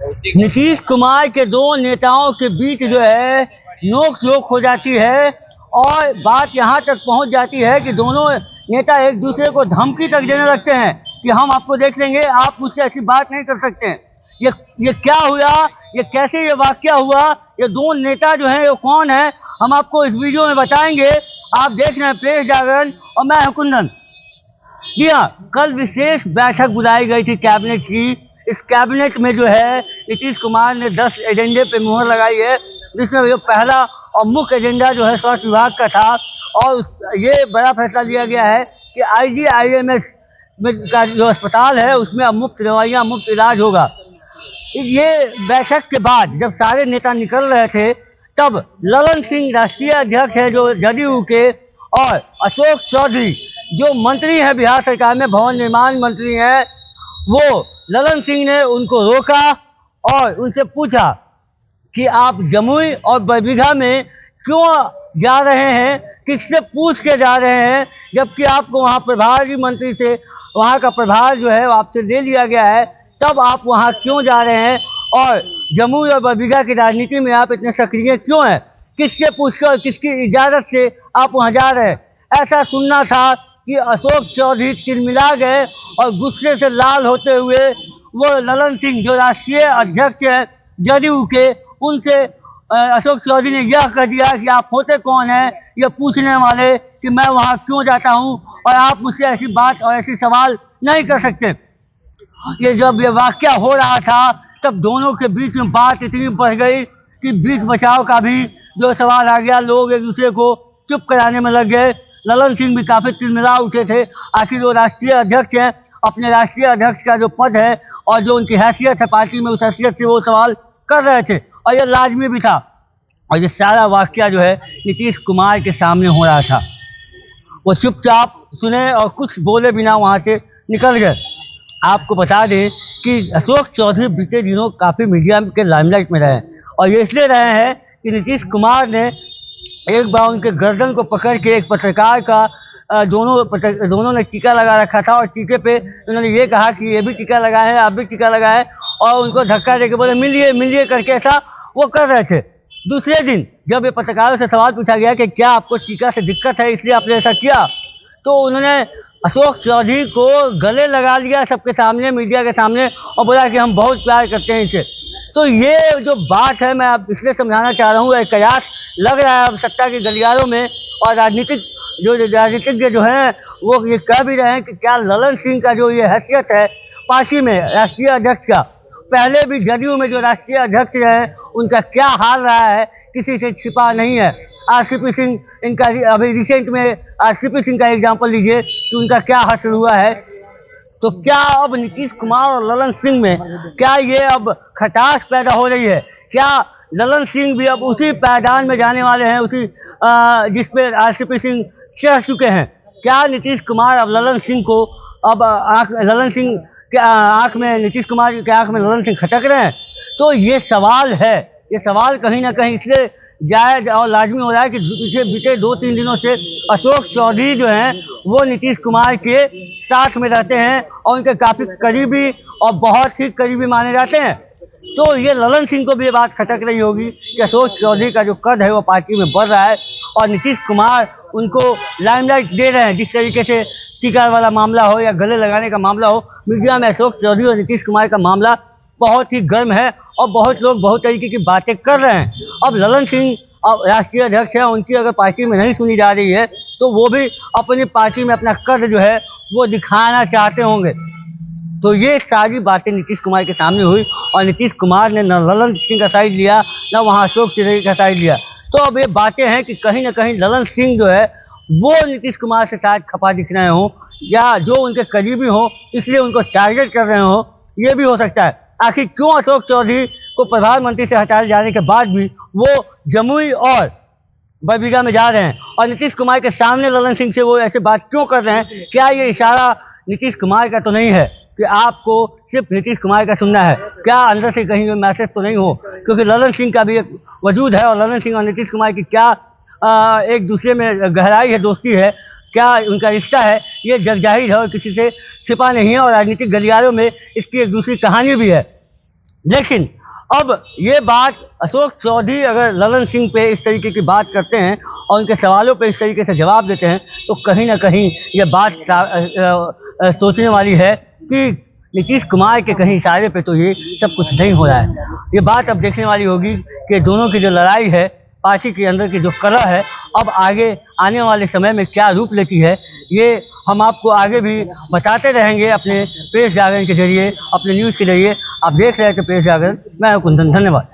नीतीश कुमार के दो नेताओं के बीच जो है नोक झोंक हो जाती है और बात यहाँ तक पहुँच जाती है कि दोनों नेता एक दूसरे को धमकी तक देने लगते हैं कि हम आपको देख लेंगे, आप मुझसे ऐसी बात नहीं कर सकते। ये क्या हुआ, ये कैसे ये वाकया हुआ, ये दो नेता जो हैं ये कौन है, हम आपको इस वीडियो में बताएंगे। आप देख रहे हैं प्रेस जागरण और मैं हूं कुंदन। जी हाँ, कल विशेष बैठक बुलाई गई थी कैबिनेट की। इस कैबिनेट में जो है नीतीश कुमार ने 10 एजेंडे पे मुहर लगाई है, जिसमें जो पहला और मुख्य एजेंडा जो है स्वास्थ्य विभाग का था। और ये बड़ा फैसला लिया गया है कि IGIMS में का जो अस्पताल है उसमें अब मुफ्त दवाइयाँ, मुफ्त इलाज होगा। ये बैठक के बाद जब सारे नेता निकल रहे थे तब ललन सिंह राष्ट्रीय अध्यक्ष है जो जदयू के, और अशोक चौधरी जो मंत्री हैं बिहार सरकार में, भवन निर्माण मंत्री हैं, वो ललन सिंह ने उनको रोका और उनसे पूछा कि आप जमुई और बरबीघा में क्यों जा रहे हैं, किससे पूछ के जा रहे हैं, जबकि आपको वहाँ प्रभारी मंत्री से वहाँ का प्रभार जो है आपसे ले लिया गया है, तब आप वहाँ क्यों जा रहे हैं, और जमुई और बरबीघा की राजनीति में आप इतने सक्रिय क्यों हैं, किससे पूछकर किसकी इजाज़त से आप वहाँ जा रहे हैं। ऐसा सुनना था कि अशोक चौधरी तिलमिला गए और गुस्से से लाल होते हुए वो ललन सिंह जो राष्ट्रीय अध्यक्ष हैं जदयू के, उनसे अशोक चौधरी ने यह कह दिया कि आप होते कौन हैं ये पूछने वाले कि मैं वहाँ क्यों जाता हूँ और आप मुझसे ऐसी बात और ऐसी सवाल नहीं कर सकते। ये जब ये वाकया हो रहा था तब दोनों के बीच में बात इतनी बढ़ गई कि बीच बचाव का भी जो सवाल आ गया, लोग एक दूसरे को चुप कराने में लग गए। ललन सिंह भी काफ़ी तिलमिला उठे थे, आखिर वो राष्ट्रीय अध्यक्ष हैं, अपने राष्ट्रीय अध्यक्ष का जो पद है और जो उनकी हैसियत है पार्टी में, उस हैसियत से वो सवाल कर रहे थे और ये लाजमी भी था। और ये सारा वाकया जो है नीतीश कुमार के सामने हो रहा था, वो चुपचाप सुने और कुछ बोले बिना वहाँ से निकल गए। आपको बता दें कि अशोक चौधरी बीते दिनों काफ़ी मीडिया के लाइमलाइट में रहे, और ये इसलिए रहे हैं कि नीतीश कुमार ने एक बार उनके गर्दन को पकड़ के एक पत्रकार का दोनों ने टीका लगा रखा था, और टीके पे उन्होंने ये कहा कि ये भी टीका लगाए हैं, आप भी टीका लगाए, और उनको धक्का देके बोले मिलिए मिलिए करके, ऐसा वो कर रहे थे। दूसरे दिन जब ये पत्रकारों से सवाल पूछा गया कि क्या आपको टीका से दिक्कत है इसलिए आपने ऐसा किया, तो उन्होंने अशोक चौधरी को गले लगा लिया सबके सामने, मीडिया के सामने, और बोला कि हम बहुत प्यार करते हैं इसे। तो ये जो बात है मैं अब इसलिए समझाना चाह रहा हूँ, एक कयास लग रहा है अब सत्ता के गलियारों में, और राजनीतिज्ञ जो हैं वो ये कह भी रहे हैं कि क्या ललन सिंह का जो ये हैसियत है पार्टी में राष्ट्रीय अध्यक्ष का, पहले भी जदयू में जो राष्ट्रीय अध्यक्ष हैं उनका क्या हाल रहा है किसी से छिपा नहीं है। RCP सिंह, इनका अभी रिसेंट में RCP सिंह का एग्जाम्पल लीजिए कि उनका क्या हासिल हुआ है। तो क्या अब नीतीश कुमार और ललन सिंह में क्या ये अब खटास पैदा हो रही है, क्या ललन सिंह भी अब उसी पायदान में जाने वाले हैं, उसी जिस पे RCP सिंह चढ़ चुके हैं। क्या नीतीश कुमार अब ललन सिंह को अब ललन सिंह के आँख में, नीतीश कुमार के आँख में ललन सिंह खटक रहे हैं। तो ये सवाल है, ये सवाल कहीं ना कहीं इसलिए जायज़ और लाजमी हो रहा है कि बीते 2-3 दिनों से अशोक चौधरी जो हैं वो नीतीश कुमार के साथ में रहते हैं और उनके काफ़ी करीबी और बहुत ही करीबी माने जाते हैं। तो ये ललन सिंह को भी ये बात खटक रही होगी कि अशोक चौधरी का जो कद है वो पार्टी में बढ़ रहा है और नीतीश कुमार उनको लाइमलाइट दे रहे हैं। जिस तरीके से टीका वाला मामला हो या गले लगाने का मामला हो, मीडिया में अशोक चौधरी और नीतीश कुमार का मामला बहुत ही गर्म है और बहुत लोग बहुत तरीके की बातें कर रहे हैं। अब ललन सिंह अब राष्ट्रीय अध्यक्ष हैं, उनकी अगर पार्टी में नहीं सुनी जा रही है तो वो भी अपनी पार्टी में अपना कद जो है वो दिखाना चाहते होंगे। तो ये सारी बातें नीतीश कुमार के सामने हुई और नीतीश कुमार ने न ललन सिंह का साइड लिया न वहाँ अशोक चौधरी का साइड लिया। तो अब ये बातें हैं कि कहीं ना कहीं ललन सिंह जो है वो नीतीश कुमार से शायद खपा दिख रहे हों या जो उनके करीबी हों इसलिए उनको टारगेट कर रहे हों, ये भी हो सकता है। आखिर क्यों अशोक चौधरी को प्रधानमंत्री से हटाए जाने के बाद भी वो जमुई और बरबीघा में जा रहे हैं और नीतीश कुमार के सामने ललन सिंह से वो ऐसे बात क्यों कर रहे हैं? क्या ये इशारा नीतीश कुमार का तो नहीं है कि आपको सिर्फ नीतीश कुमार का सुनना है? क्या अंदर से कहीं मैसेज तो नहीं हो? क्योंकि ललन सिंह का भी एक वजूद है और ललन सिंह और नीतीश कुमार की क्या एक दूसरे में गहराई है, दोस्ती है, क्या उनका रिश्ता है, ये जग जाहिर है और किसी से छिपा नहीं है और राजनीतिक गलियारों में इसकी एक दूसरी कहानी भी है। लेकिन अब ये बात अशोक चौधरी अगर ललन सिंह पे इस तरीके की बात करते हैं और उनके सवालों पे इस तरीके से जवाब देते हैं, तो कहीं ना कहीं ये बात सोचने वाली है कि नीतीश कुमार के कहीं इशारे पे तो ये सब कुछ नहीं हो रहा है। ये बात अब देखने वाली होगी कि दोनों की जो लड़ाई है, पार्टी के अंदर की जो कलह है, अब आगे आने वाले समय में क्या रूप लेती है, ये हम आपको आगे भी बताते रहेंगे अपने प्रेस जागरण के जरिए, अपने न्यूज़ के जरिए। आप देख रहे थे प्रेस जागरण, मैं कुंदन, धन्यवाद।